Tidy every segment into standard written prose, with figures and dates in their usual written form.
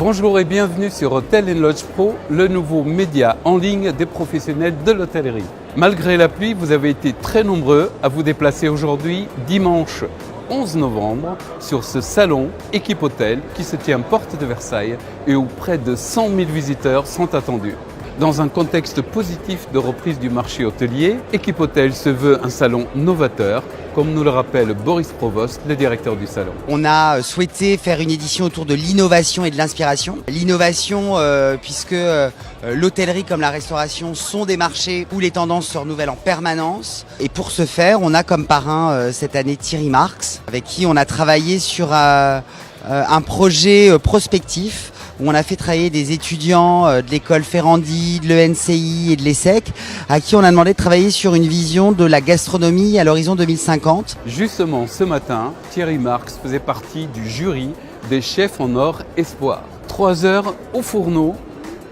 Bonjour et bienvenue sur Hotel & Lodge Pro, le nouveau média en ligne des professionnels de l'hôtellerie. Malgré la pluie, vous avez été très nombreux à vous déplacer aujourd'hui, dimanche 11 novembre, sur ce salon Équipe Hôtel qui se tient porte de Versailles et où près de 100 000 visiteurs sont attendus. Dans un contexte positif de reprise du marché hôtelier, Équipe Hôtel se veut un salon novateur, comme nous le rappelle Boris Provost, le directeur du salon. On a souhaité faire une édition autour de l'innovation et de l'inspiration. L'innovation, puisque l'hôtellerie comme la restauration sont des marchés où les tendances se renouvellent en permanence. Et pour ce faire, on a comme parrain cette année Thierry Marx, avec qui on a travaillé sur un projet prospectif, où on a fait travailler des étudiants de l'école Ferrandi, de l'ENCI et de l'ESSEC, à qui on a demandé de travailler sur une vision de la gastronomie à l'horizon 2050. Justement, ce matin, Thierry Marx faisait partie du jury des chefs en or espoir. 3 heures au fourneau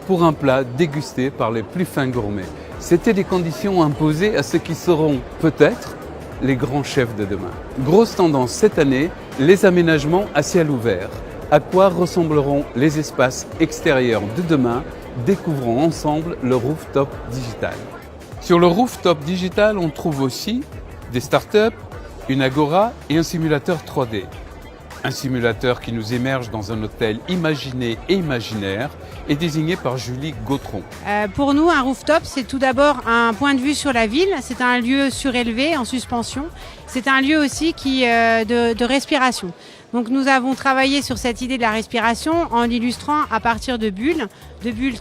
pour un plat dégusté par les plus fins gourmets. C'était des conditions imposées à ceux qui seront peut-être les grands chefs de demain. Grosse tendance cette année, les aménagements à ciel ouvert. À quoi ressembleront les espaces extérieurs de demain? Découvrons ensemble le rooftop digital. Sur le rooftop digital, on trouve aussi des startups, une agora et un simulateur 3D. Un simulateur qui nous émerge dans un hôtel imaginé et imaginaire et désigné par Julie Gautron. Pour nous, un rooftop, c'est tout d'abord un point de vue sur la ville. C'est un lieu surélevé, en suspension. C'est un lieu aussi de respiration. Donc nous avons travaillé sur cette idée de la respiration en l'illustrant à partir de bulles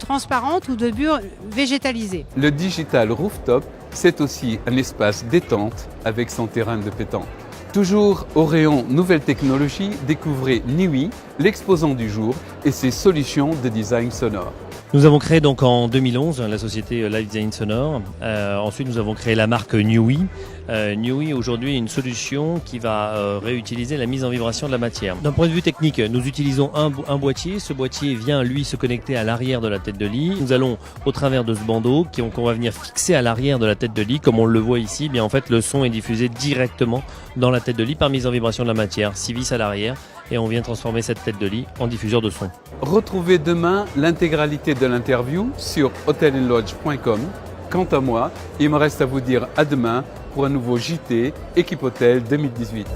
transparentes ou de bulles végétalisées. Le digital rooftop, c'est aussi un espace détente avec son terrain de pétanque. Toujours au rayon nouvelles technologies, découvrez Niwi, l'exposant du jour et ses solutions de design sonore. Nous avons créé donc en 2011 la société Live Design Sonore. Ensuite, nous avons créé la marque Niwi. Niwi aujourd'hui est une solution qui va réutiliser la mise en vibration de la matière. D'un point de vue technique, nous utilisons un boîtier. Ce boîtier vient lui se connecter à l'arrière de la tête de lit. Nous allons au travers de ce bandeau qu'on va venir fixer à l'arrière de la tête de lit, comme on le voit ici. Bien en fait, le son est diffusé directement dans la tête de lit par mise en vibration de la matière. 6 vis à l'arrière. Et on vient transformer cette tête de lit en diffuseur de son. Retrouvez demain l'intégralité de l'interview sur hotelandlodge.com. Quant à moi, il me reste à vous dire à demain pour un nouveau JT Équipe Hôtel 2018.